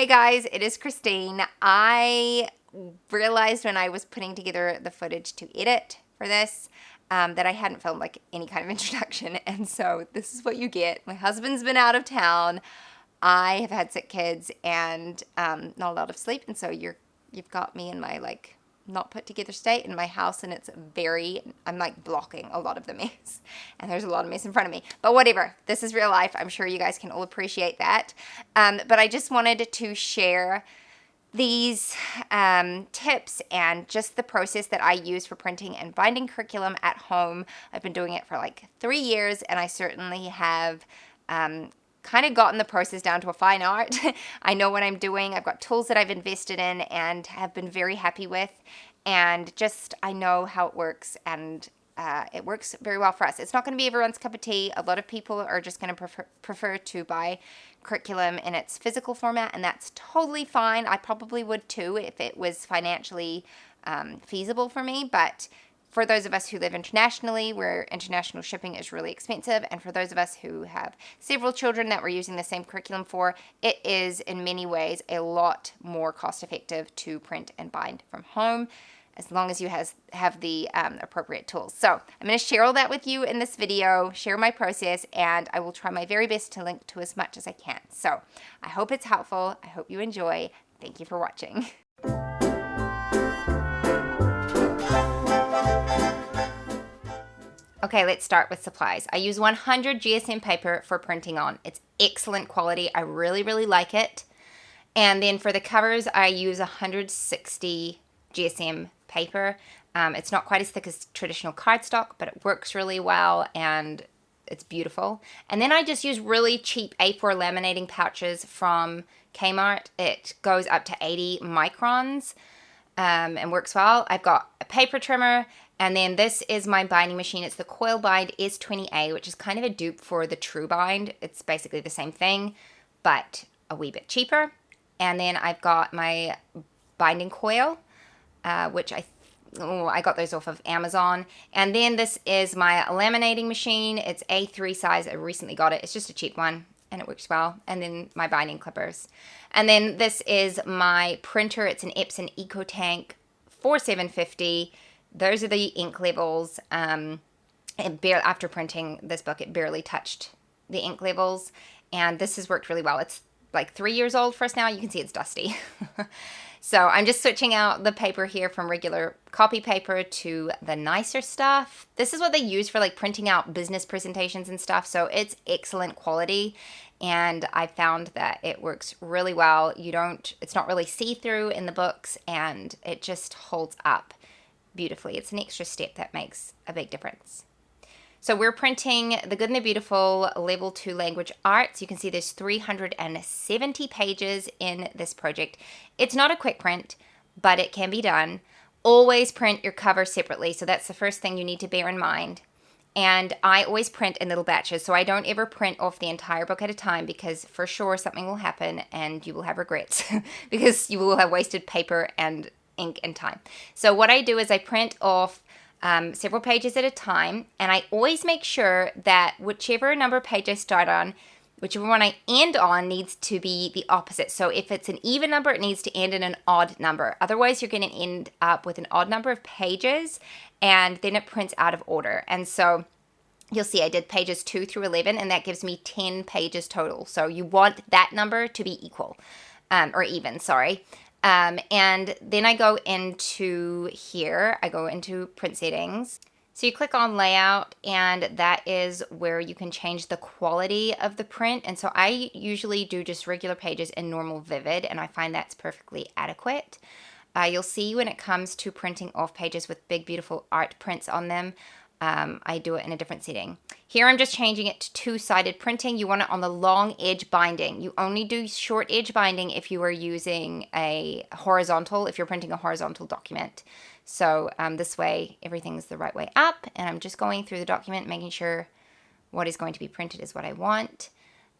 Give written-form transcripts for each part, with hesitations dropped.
Hey guys, it is Christine. I realized when I was putting together the footage to edit for this that I hadn't filmed like any kind of introduction, and so this is what you get. My husband's been out of town. I have had sick kids and not a lot of sleep, and so you've got me in my like not put together state in my house, and I'm like blocking a lot of the mess, and there's a lot of mess in front of me, but whatever, this is real life. I'm sure you guys can all appreciate that, but I just wanted to share these tips and just the process that I use for printing and binding curriculum at home. I've been doing it for like 3 years, and I certainly have kind of gotten the process down to a fine art. I know what I'm doing. I've got tools that I've invested in and have been very happy with, and just I know how it works, and it works very well for us. It's not going to be everyone's cup of tea. A lot of people are just going to prefer to buy curriculum in its physical format, and that's totally fine. I probably would too if it was financially feasible for me, but for those of us who live internationally, where international shipping is really expensive, and for those of us who have several children that we're using the same curriculum for, it is in many ways a lot more cost effective to print and bind from home, as long as you have the appropriate tools. So I'm going to share all that with you in this video, share my process, and I will try my very best to link to as much as I can. So I hope it's helpful. I hope you enjoy. Thank you for watching. Okay, let's start with supplies. I use 100 GSM paper for printing on. It's excellent quality. I really, really like it. And then for the covers, I use 160 GSM paper. It's not quite as thick as traditional cardstock, but it works really well and it's beautiful. And then I just use really cheap A4 laminating pouches from Kmart. It goes up to 80 microns and works well. I've got a paper trimmer. And then this is my binding machine. It's the Coil Bind S20A, which is kind of a dupe for the True Bind. It's basically the same thing, but a wee bit cheaper. And then I've got my binding coil, which I got those off of Amazon. And then this is my laminating machine. It's A3 size. I recently got it. It's just a cheap one, and it works well. And then my binding clippers. And then this is my printer. It's an Epson EcoTank 4750. Those are the ink levels. After printing this book, it barely touched the ink levels, and this has worked really well. It's like 3 years old for us now. You can see it's dusty. So I'm just switching out the paper here from regular copy paper to the nicer stuff. This is what they use for like printing out business presentations and stuff, so it's excellent quality, and I found that it works really well. It's not really see-through in the books, and it just holds up beautifully. It's an extra step that makes a big difference. So we're printing The Good and the Beautiful Level 2 Language Arts. You can see there's 370 pages in this project. It's not a quick print, but it can be done. Always print your cover separately, so that's the first thing you need to bear in mind. And I always print in little batches, so I don't ever print off the entire book at a time, because for sure something will happen and you will have regrets because you will have wasted paper and ink and time. So what I do is I print off several pages at a time, and I always make sure that whichever number of page I start on, whichever one I end on needs to be the opposite. So if it's an even number, it needs to end in an odd number. Otherwise, you're going to end up with an odd number of pages, and then it prints out of order. And so you'll see I did pages 2 through 11, and that gives me 10 pages total. So you want that number to be equal, or even, sorry. And then I go into here, I go into print settings. So you click on layout, and that is where you can change the quality of the print. And so I usually do just regular pages in normal vivid, and I find that's perfectly adequate. You'll see when it comes to printing off pages with big, beautiful art prints on them, I do it in a different setting. Here I'm just changing it to two-sided printing. You want it on the long edge binding. You only do short edge binding if you are using a horizontal, if you're printing a horizontal document. So this way everything's the right way up, and I'm just going through the document, making sure what is going to be printed is what I want.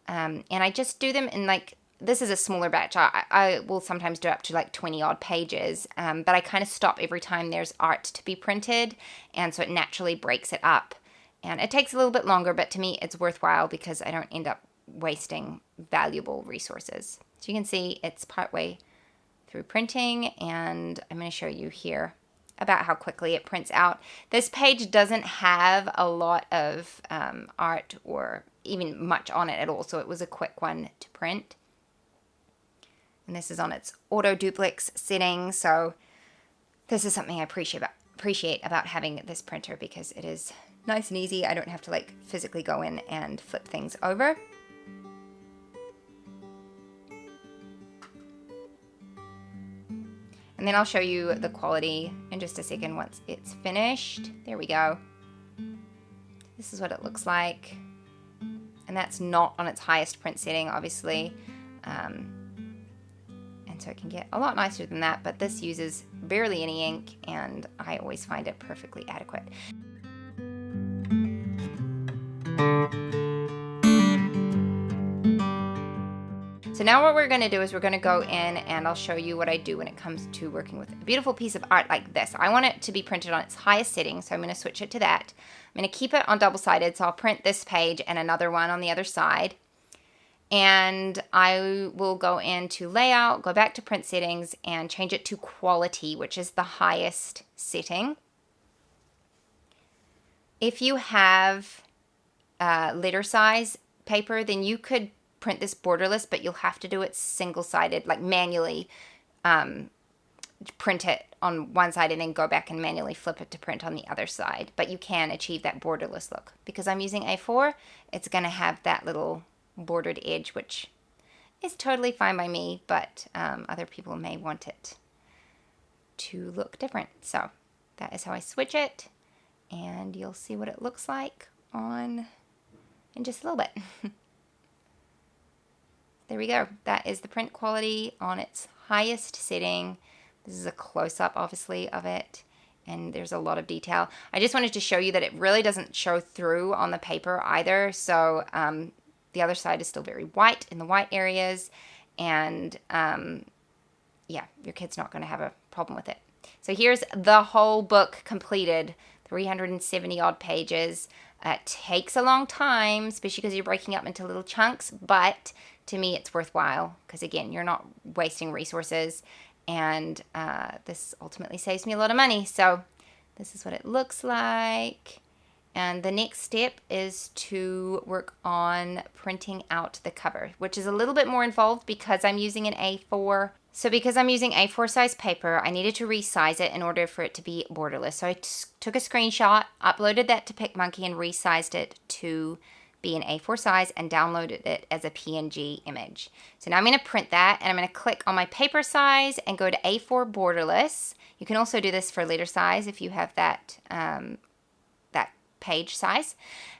And I just do them in like, this is a smaller batch. I will sometimes do up to like 20 odd pages, but I kind of stop every time there's art to be printed, and so it naturally breaks it up. And it takes a little bit longer, but to me it's worthwhile because I don't end up wasting valuable resources. So you can see it's partway through printing, and I'm going to show you here about how quickly it prints out. This page doesn't have a lot of art or even much on it at all, so it was a quick one to print. And this is on its auto duplex setting, so this is something I appreciate about having this printer, because it is nice and easy. I don't have to like physically go in and flip things over. And then I'll show you the quality in just a second once it's finished. There we go. This is what it looks like. And that's not on its highest print setting, obviously. And so it can get a lot nicer than that, but this uses barely any ink, and I always find it perfectly adequate. So now what we're going to do is we're going to go in and I'll show you what I do when it comes to working with a beautiful piece of art like this. I want it to be printed on its highest setting, so I'm going to switch it to that. I'm going to keep it on double-sided, so I'll print this page and another one on the other side. And I will go into layout, go back to print settings, and change it to quality, which is the highest setting. If you have letter size paper, then you could print this borderless, but you'll have to do it single-sided, like manually print it on one side and then go back and manually flip it to print on the other side. But you can achieve that borderless look. Because I'm using A4, it's going to have that little bordered edge, which is totally fine by me, but other people may want it to look different. So that is how I switch it, and you'll see what it looks like on in just a little bit. There we go. That is the print quality on its highest setting. This is a close-up, obviously, of it, and there's a lot of detail. I just wanted to show you that it really doesn't show through on the paper either, so the other side is still very white in the white areas, and yeah, your kid's not going to have a problem with it. So here's the whole book completed, 370 odd pages. It takes a long time, especially because you're breaking up into little chunks, but to me it's worthwhile because, again, you're not wasting resources, and this ultimately saves me a lot of money. So this is what it looks like. And the next step is to work on printing out the cover, which is a little bit more involved because I'm using an A4. So because I'm using A4 size paper, I needed to resize it in order for it to be borderless. So I took a screenshot, uploaded that to PicMonkey, and resized it to be an A4 size and downloaded it as a PNG image. So now I'm going to print that, and I'm going to click on my paper size and go to A4 borderless. You can also do this for letter size if you have that page size.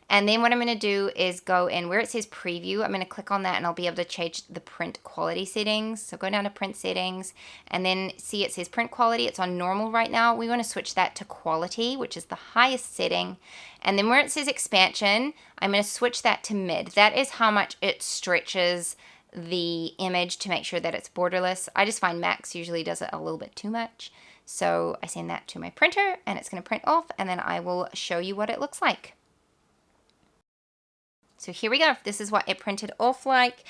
And then what I'm going to do is go in where it says preview. I'm going to click on that, and I'll be able to change the print quality settings. So go down to print settings, and then see it says print quality. It's on normal right now. We want to switch that to quality, which is the highest setting. And then where it says expansion, I'm going to switch that to mid. That is how much it stretches the image to make sure that it's borderless. I just find max usually does it a little bit too much. So I send that to my printer, and it's going to print off, and then I will show you what it looks like. So here we go. This is what it printed off like.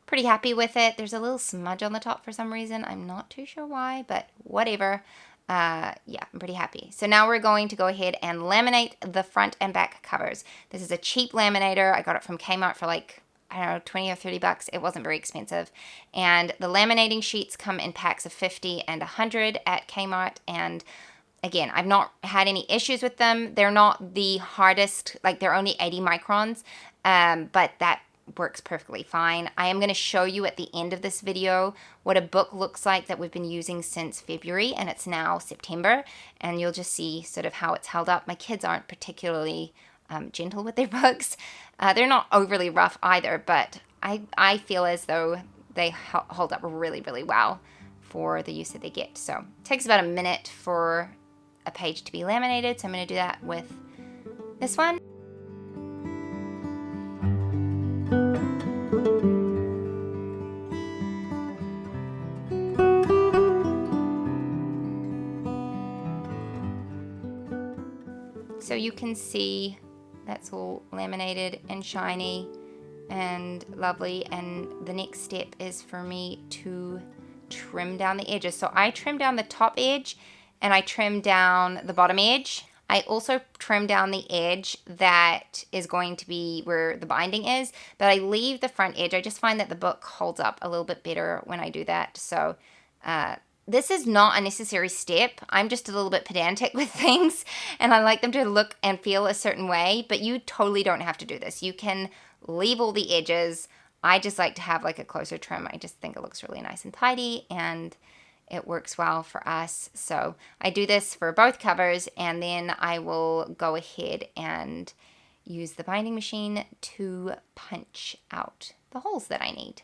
Pretty happy with it. There's a little smudge on the top for some reason. I'm not too sure why, but whatever. Yeah, I'm pretty happy. So now we're going to go ahead and laminate the front and back covers. This is a cheap laminator. I got it from Kmart for like, I don't know, 20 or 30 bucks. It wasn't very expensive. And the laminating sheets come in packs of 50 and 100 at Kmart. And again, I've not had any issues with them. They're not the hardest, like they're only 80 microns, but that works perfectly fine. I am going to show you at the end of this video what a book looks like that we've been using since February, and it's now September, and you'll just see sort of how it's held up. My kids aren't particularly gentle with their books. They're not overly rough either, but I feel as though they hold up really, really well for the use that they get. So it takes about a minute for a page to be laminated, so I'm going to do that with this one. So you can see that's all laminated and shiny, and lovely. And the next step is for me to trim down the edges. So I trim down the top edge and I trim down the bottom edge. I also trim down the edge that is going to be where the binding is, but I leave the front edge. I just find that the book holds up a little bit better when I do that. So this is not a necessary step. I'm just a little bit pedantic with things, and I like them to look and feel a certain way, but you totally don't have to do this. You can leave all the edges. I just like to have like a closer trim. I just think it looks really nice and tidy, and it works well for us. So I do this for both covers, and then I will go ahead and use the binding machine to punch out the holes that I need.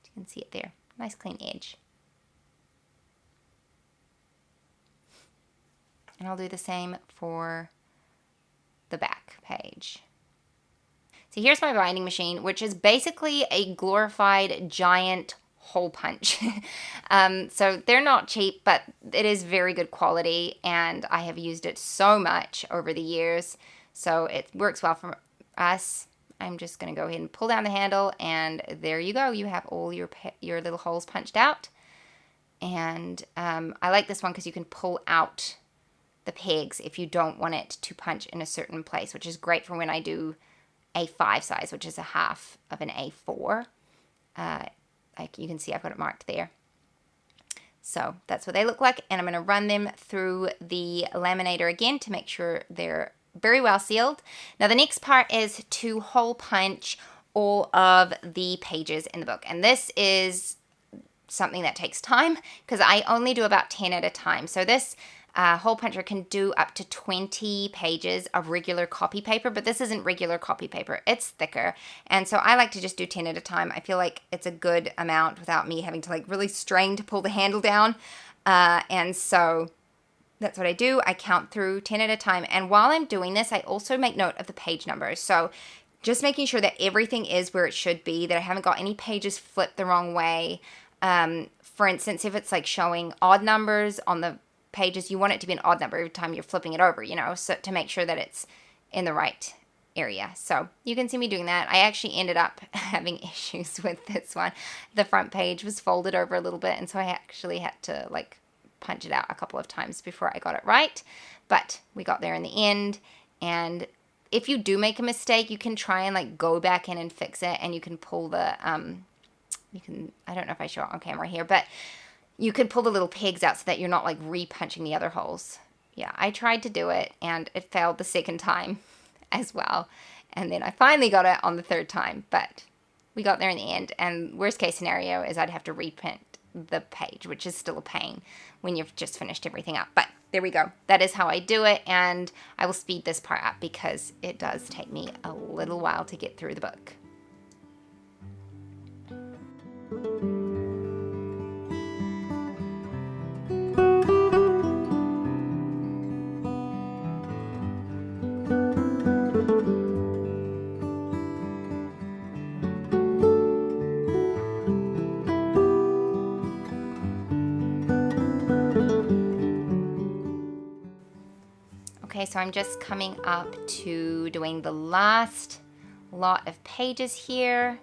You can see it there. Nice clean edge. And I'll do the same for the back page. So here's my binding machine, which is basically a glorified giant hole punch. So they're not cheap, but it is very good quality, and I have used it so much over the years, so it works well for us. I'm just going to go ahead and pull down the handle, and there you go. You have all your little holes punched out. And I like this one because you can pull out the pegs if you don't want it to punch in a certain place, which is great for when I do A5 size, which is a half of an A4. Like you can see, I've got it marked there. So that's what they look like, and I'm going to run them through the laminator again to make sure they're very well sealed. Now the next part is to hole punch all of the pages in the book, and this is something that takes time because I only do about 10 at a time. So this hole puncher can do up to 20 pages of regular copy paper, but this isn't regular copy paper. It's thicker. And so I like to just do 10 at a time. I feel like it's a good amount without me having to like really strain to pull the handle down. And so that's what I do. I count through 10 at a time. And while I'm doing this, I also make note of the page numbers. So just making sure that everything is where it should be, that I haven't got any pages flipped the wrong way. For instance, if it's like showing odd numbers on the pages, you want it to be an odd number every time you're flipping it over, so to make sure that it's in the right area. So you can see me doing that. I actually ended up having issues with this one. The front page was folded over a little bit, and so I actually had to like punch it out a couple of times before I got it right, but we got there in the end. And if you do make a mistake, you can try and like go back in and fix it, and you can pull the I don't know if I show it on camera here, but you could pull the little pegs out so that you're not like re-punching the other holes. Yeah, I tried to do it and it failed the second time as well. And then I finally got it on the third time, but we got there in the end. And worst case scenario is I'd have to reprint the page, which is still a pain when you've just finished everything up. But there we go. That is how I do it. And I will speed this part up because it does take me a little while to get through the book. Okay, so I'm just coming up to doing the last lot of pages here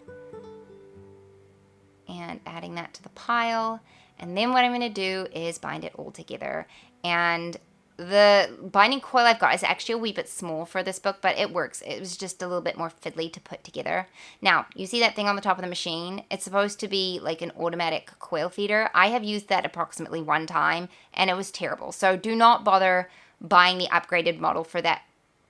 and adding that to the pile. And then what I'm going to do is bind it all together. And the binding coil I've got is actually a wee bit small for this book, but it works. It was just a little bit more fiddly to put together. Now, you see that thing on the top of the machine? It's supposed to be like an automatic coil feeder. I have used that approximately one time, and it was terrible. So do not bother buying the upgraded model for that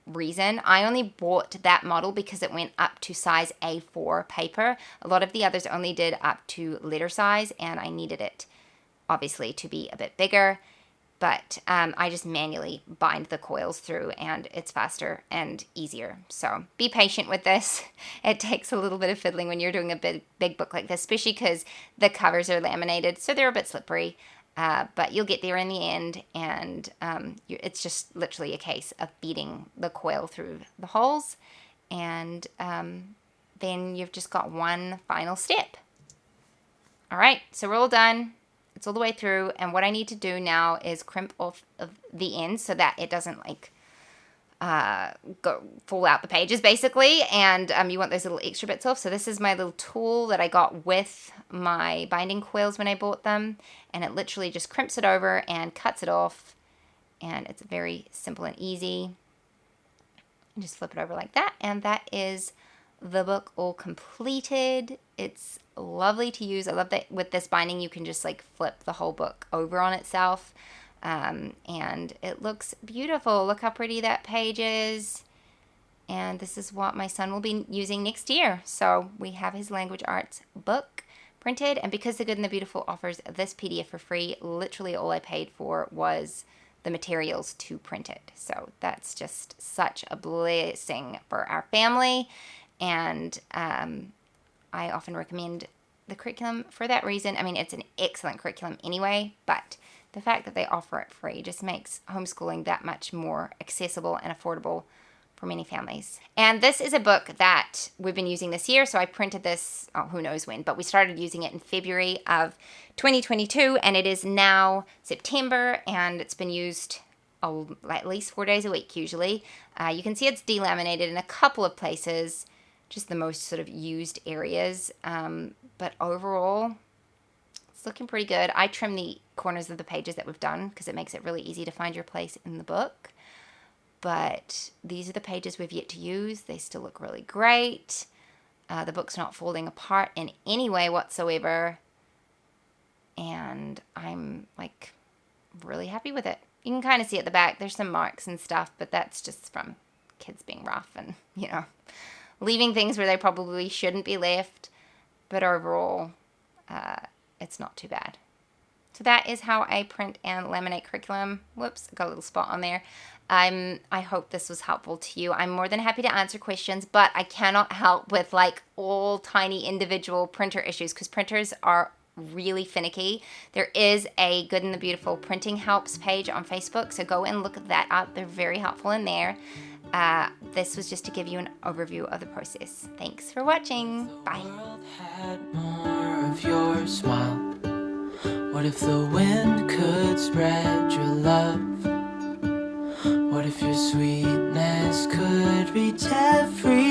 reason. I only bought that model because it went up to size A4 paper. A lot of the others only did up to letter size, and I needed it obviously to be a bit bigger, but I just manually bind the coils through, and it's faster and easier. So be patient with this. It takes a little bit of fiddling when you're doing a big book like this, especially because the covers are laminated, so they're a bit slippery. But you'll get there in the end, and it's just literally a case of feeding the coil through the holes, and then you've just got one final step. All right, so we're all done. It's all the way through, and what I need to do now is crimp off of the ends so that it doesn't like fall out the pages basically, and you want those little extra bits off. So this is my little tool that I got with my binding coils when I bought them, and it literally just crimps it over and cuts it off, and it's very simple and easy. You just flip it over like that, and that is the book all completed. It's lovely to use. I love that with this binding you can just like flip the whole book over on itself, and it looks beautiful. Look how pretty that page is. And this is what my son will be using next year. So we have his language arts book printed, and because The Good and the Beautiful offers this PDF for free, literally all I paid for was the materials to print it. So that's just such a blessing for our family, and I often recommend the curriculum for that reason. I mean, it's an excellent curriculum anyway, but the fact that they offer it free just makes homeschooling that much more accessible and affordable for many families. And this is a book that we've been using this year. So I printed this, who knows when, but we started using it in February of 2022, and it is now September, and it's been used at least 4 days a week usually. You can see it's delaminated in a couple of places, just the most sort of used areas. But overall, it's looking pretty good. I trim the corners of the pages that we've done because it makes it really easy to find your place in the book. But these are the pages we've yet to use. They still look really great. The book's not folding apart in any way whatsoever. And I'm like really happy with it. You can kind of see at the back, there's some marks and stuff, but that's just from kids being rough and, leaving things where they probably shouldn't be left. But overall, it's not too bad. So that is how I print and laminate curriculum. Whoops, got a little spot on there. I hope this was helpful to you. I'm more than happy to answer questions, but I cannot help with like all tiny individual printer issues because printers are really finicky. There is a Good and the Beautiful printing helps page on Facebook, so go and look that up. They're very helpful in there. This was just to give you an overview of the process. Thanks for watching. Bye. What if the wind could spread your love? What if your sweetness could reach every